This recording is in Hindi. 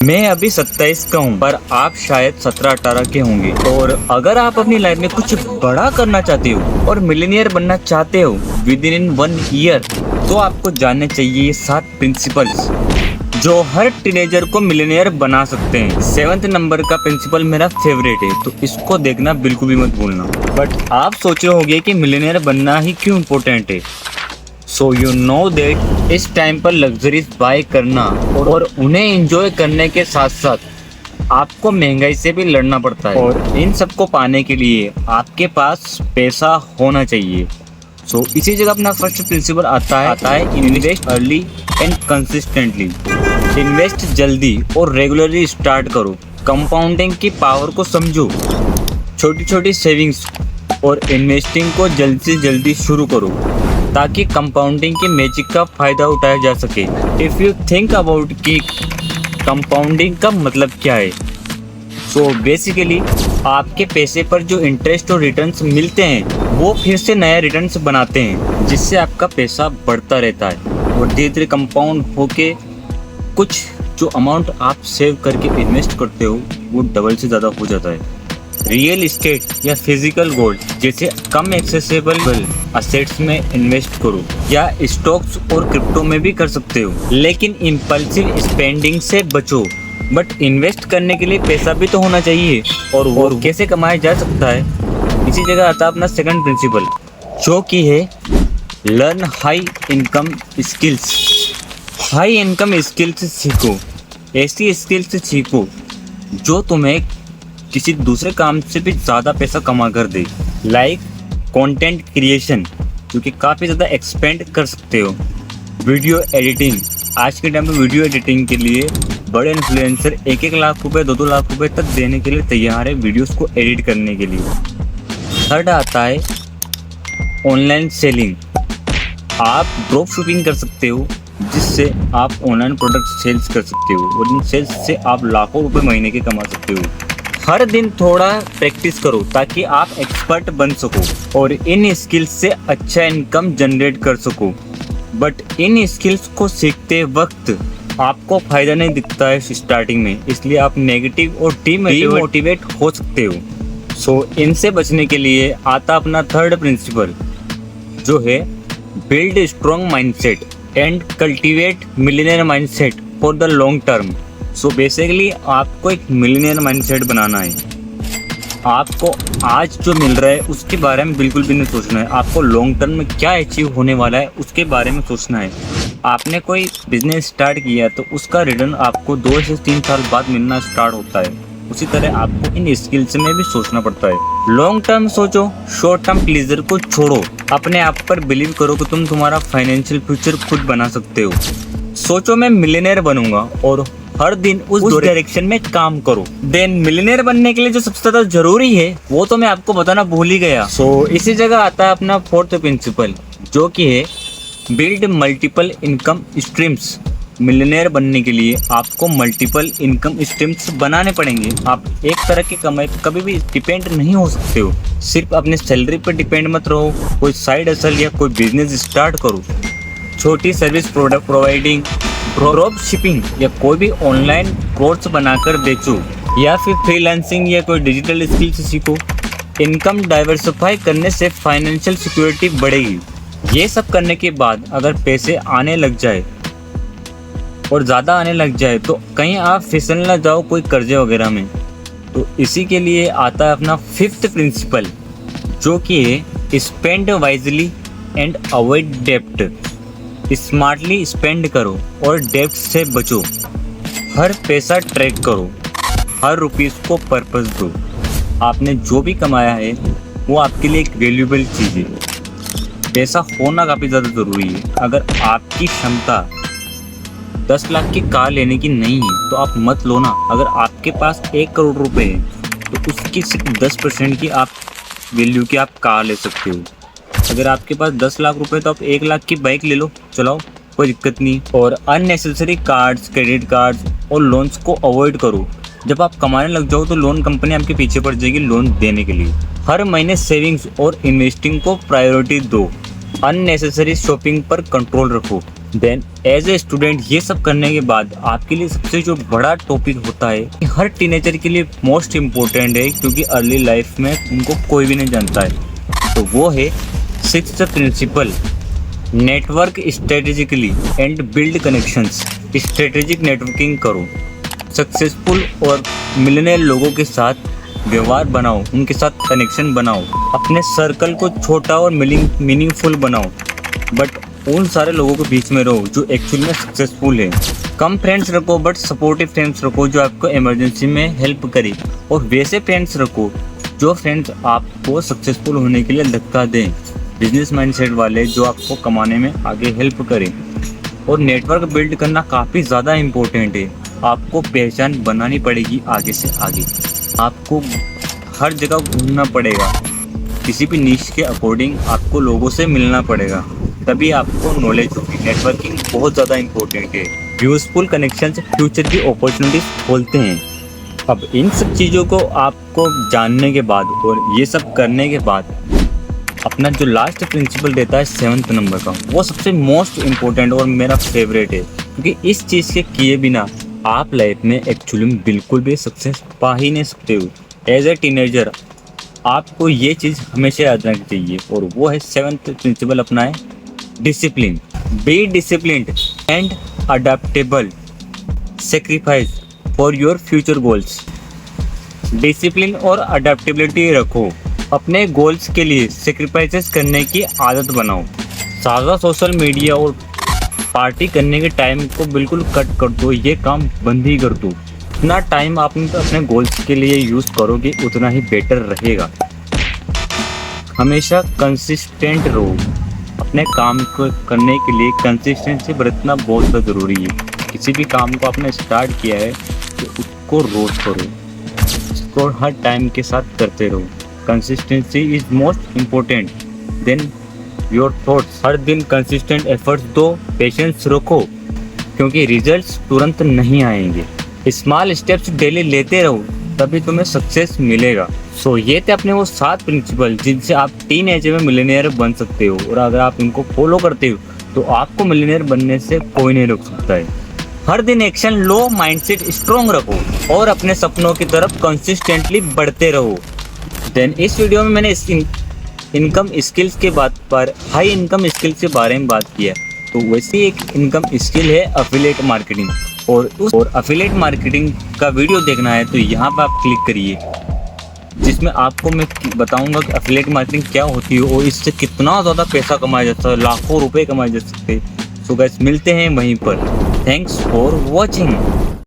मैं अभी 27 का हूँ, पर आप शायद 17-18 के होंगे। और अगर आप अपनी लाइफ में कुछ बड़ा करना चाहते हो और मिलियनियर बनना चाहते हो विद इन 1 ईयर, तो आपको जानने चाहिए ये 7 प्रिंसिपल्स जो हर टीनेजर को मिलियनियर बना सकते हैं। 7th नंबर का प्रिंसिपल मेरा फेवरेट है, तो इसको देखना बिल्कुल भी मत भूलना। बट आप सोच रहे होंगे कि मिलियनियर बनना ही क्यों इम्पोर्टेंट है। सो यू नो दैट इस टाइम पर लग्जरीज बाय करना और उन्हें एंजॉय करने के साथ साथ आपको महंगाई से भी लड़ना पड़ता है, और इन सब को पाने के लिए आपके पास पैसा होना चाहिए। सो इसी जगह अपना फर्स्ट प्रिंसिपल आता है invest early and consistently. Invest जल्दी और रेगुलरली स्टार्ट करो। कंपाउंडिंग की पावर को समझो। छोटी छोटी सेविंग्स और इन्वेस्टिंग को जल्द से जल्दी शुरू करो ताकि कंपाउंडिंग की मैजिक का फायदा उठाया जा सके। इफ़ यू थिंक अबाउट कि कंपाउंडिंग का मतलब क्या है, सो बेसिकली आपके पैसे पर जो इंटरेस्ट और रिटर्न्स मिलते हैं वो फिर से नया रिटर्न्स बनाते हैं, जिससे आपका पैसा बढ़ता रहता है और धीरे धीरे कंपाउंड होके कुछ जो अमाउंट आप सेव करके इन्वेस्ट करते हो वो डबल से ज़्यादा हो जाता है। रियल इस्टेट या फिजिकल गोल्ड जैसे कम एक्सेसिबल असेट्स में इन्वेस्ट करो, या स्टॉक्स और क्रिप्टो में भी कर सकते हो, लेकिन इम्पल्सिव स्पेंडिंग से बचो। बट इन्वेस्ट करने के लिए पैसा भी तो होना चाहिए, और वो कैसे कमाया जा सकता है। इसी जगह आता है अपना सेकंड प्रिंसिपल, जो कि है learn high income skills. High income skills सीखो, ऐसी स्किल्स सीखो जो तुम्हें किसी दूसरे काम से भी ज़्यादा पैसा कमा कर दे। लाइक कंटेंट क्रिएशन, जो कि काफ़ी ज़्यादा एक्सपेंड कर सकते हो। वीडियो एडिटिंग, आज के टाइम में वीडियो एडिटिंग के लिए बड़े इन्फ्लुएंसर 1-1 लाख रुपए 2-2 लाख रुपए तक देने के लिए तैयार है वीडियोस को एडिट करने के लिए। थर्ड आता है ऑनलाइन सेलिंग। आप ड्रॉप शिपिंग कर सकते हो, जिससे आप ऑनलाइन प्रोडक्ट सेल्स कर सकते हो और इन सेल्स से आप लाखों रुपए महीने के कमा सकते हो। हर दिन थोड़ा प्रैक्टिस करो ताकि आप एक्सपर्ट बन सको और इन स्किल्स से अच्छा इनकम जनरेट कर सको। बट इन स्किल्स को सीखते वक्त आपको फ़ायदा नहीं दिखता है स्टार्टिंग में, इसलिए आप नेगेटिव और डीमोटिवेट हो सकते हो। सो इनसे बचने के लिए आता अपना थर्ड प्रिंसिपल, जो है build strong mindset and cultivate millionaire mindset for the long term. So basically आपको एक मिलियनियर माइंडसेट बनाना है। आपको आज जो मिल रहा है उसके बारे में बिल्कुल भी नहीं सोचना है। आपको लॉन्ग टर्म में क्या अचीव होने वाला है उसके बारे में सोचना है। आपने कोई बिजनेस स्टार्ट किया तो उसका रिटर्न आपको 2 से 3 साल बाद मिलना स्टार्ट होता है। उसी तरह आपको इन स्किल्स में भी सोचना पड़ता है। लॉन्ग टर्म सोचो, शॉर्ट टर्म प्लीजर को छोड़ो। अपने आप पर बिलीव करो कि तुम तुम्हारा फाइनेंशियल फ्यूचर खुद बना सकते हो। सोचो मैं मिलियनियर बनूंगा और हर दिन उस डायरेक्शन में काम करो। देन मिलियनियर बनने के लिए जो सबसे ज्यादा जरूरी है वो तो मैं आपको बताना भूल ही गया। सो इसी जगह आता है अपना फोर्थ प्रिंसिपल, जो कि है build multiple income streams. Millionaire बनने के लिए आपको मल्टीपल इनकम स्ट्रीम्स बनाने पड़ेंगे। आप एक तरह के कमाई कभी भी डिपेंड नहीं हो सकते हो। सिर्फ अपने सैलरी पर डिपेंड मत रहो। कोई साइड हसल या कोई बिजनेस स्टार्ट करो। छोटी service product providing, drop shipping या कोई भी ऑनलाइन कोर्स बनाकर बेचो, या फिर फ्रीलांसिंग या कोई डिजिटल स्किल्स सीखो। इनकम डाइवर्सिफाई करने से फाइनेंशियल सिक्योरिटी बढ़ेगी। ये सब करने के बाद अगर पैसे आने लग जाए और ज़्यादा आने लग जाए तो कहीं आप फिसल ना जाओ कोई कर्जे वगैरह में। तो इसी के लिए आता है अपना फिफ्थ प्रिंसिपल, जो कि है स्पेंड वाइजली एंड अवॉइड डेप्ट। स्मार्टली स्पेंड करो और डेप्ट से बचो। हर पैसा ट्रैक करो, हर रुपीस को पर्पस दो। आपने जो भी कमाया है वो आपके लिए एक वैल्यूएबल चीज़ है। पैसा होना काफ़ी ज़्यादा ज़रूरी है। अगर आपकी क्षमता 10 लाख की कार लेने की नहीं है तो आप मत लो ना। अगर आपके पास 1 करोड़ रुपए है तो उसकी सिर्फ 10% की आप वैल्यू की आप कार ले सकते हो। अगर आपके पास 10 लाख रुपए तो आप 1 लाख की बाइक ले लो, चलाओ, कोई दिक्कत नहीं। और अननेसेसरी कार्ड्स, क्रेडिट कार्ड्स और लोन्स को अवॉइड करो। जब आप कमाने लग जाओ तो लोन कंपनी आपके पीछे पड़ जाएगी लोन देने के लिए। हर महीने सेविंग्स और इन्वेस्टिंग को प्रायोरिटी दो। अननेसेसरी शॉपिंग पर कंट्रोल रखो। देन एज ए स्टूडेंट ये सब करने के बाद आपके लिए सबसे जो बड़ा टॉपिक होता है कि हर टीनेजर के लिए मोस्ट इम्पोर्टेंट है, क्योंकि अर्ली लाइफ में उनको कोई भी नहीं जानता है, तो वो है sixth principle, network strategically and build connections. Strategic networking करो, सक्सेसफुल और मिलने लोगों के साथ व्यवहार बनाओ, उनके साथ कनेक्शन बनाओ, अपने सर्कल को छोटा और मीनिंगफुल बनाओ, बट उन सारे लोगों के बीच में रहो जो एक्चुअली में सक्सेसफुल है। कम फ्रेंड्स रखो बट सपोर्टिव फ्रेंड्स रखो जो आपको इमरजेंसी में हेल्प करे, और वैसे फ्रेंड्स रखो जो फ्रेंड्स आपको सक्सेसफुल होने के लिए धक्का दें, बिजनेस माइंडसेट वाले जो आपको कमाने में आगे हेल्प करें। और नेटवर्क बिल्ड करना काफ़ी ज़्यादा इम्पोर्टेंट है। आपको पहचान बनानी पड़ेगी आगे से आगे, आपको हर जगह घूमना पड़ेगा, किसी भी नीश के अकॉर्डिंग आपको लोगों से मिलना पड़ेगा, तभी आपको नॉलेज होगी। नेटवर्किंग बहुत ज़्यादा इम्पोर्टेंट है। यूजफुल कनेक्शंस फ्यूचर की अपॉर्चुनिटीज खोलते हैं। अब इन सब चीज़ों को आपको जानने के बाद और ये सब करने के बाद अपना जो लास्ट प्रिंसिपल देता है 7th नंबर का, वो सबसे मोस्ट इम्पोर्टेंट और मेरा फेवरेट है, क्योंकि इस चीज़ के किए बिना आप लाइफ में एक्चुअली में बिल्कुल भी सक्सेस पा ही नहीं सकते हो। एज ए टीनेजर आपको ये चीज़ हमेशा याद रखनी चाहिए, और वो है 7th प्रिंसिपल अपना है discipline. Be disciplined and adaptable, sacrifice for your future goals. Discipline और अडेप्टेबिलिटी रखो, अपने गोल्स के लिए सेक्रीफाइसेस करने की आदत बनाओ। साझा सोशल मीडिया और पार्टी करने के टाइम को बिल्कुल कट कर दो, ये काम बंद ही कर दो। जितना टाइम आप अपने गोल्स के लिए यूज़ करोगे उतना ही बेटर रहेगा। हमेशा कंसिस्टेंट रहो, अपने काम को करने के लिए कंसिस्टेंसी बरतना बहुत ज़्यादा ज़रूरी है। किसी भी काम को आपने स्टार्ट किया है तो उसको रोज करो, उसको हर टाइम के साथ करते रहो। Consistency is most important than your thoughts. हर दिन कंसिस्टेंट एफर्ट्स दो, पेशेंस रखो, क्योंकि रिजल्ट्स तुरंत नहीं आएंगे। स्मॉल स्टेप्स डेली लेते रहो, तभी तुम्हें सक्सेस मिलेगा। सो ये थे अपने वो 7 प्रिंसिपल जिनसे आप टीनेज में मिलियनेयर बन सकते हो, और अगर आप इनको फॉलो करते हो तो आपको मिलियनेयर बनने से कोई नहीं रोक सकता है। हर दिन एक्शन लो, माइंडसेट स्ट्रॉन्ग रखो और अपने सपनों की तरफ कंसिस्टेंटली बढ़ते रहो। देन इस वीडियो में मैंने इनकम स्किल्स के बात पर हाई इनकम स्किल्स के बारे में बात किया, तो वैसे एक इनकम स्किल है अफिलिएट मार्केटिंग, और अफिलिएट मार्केटिंग का वीडियो देखना है तो यहाँ पर आप क्लिक करिए, जिसमें आपको मैं बताऊंगा कि अफिलिएट मार्केटिंग क्या होती है और इससे कितना ज़्यादा पैसा कमाया जा सकता है, लाखों रुपए कमाए जा सकते हैं। सो गाइस मिलते हैं वहीं पर। Thanks for watching.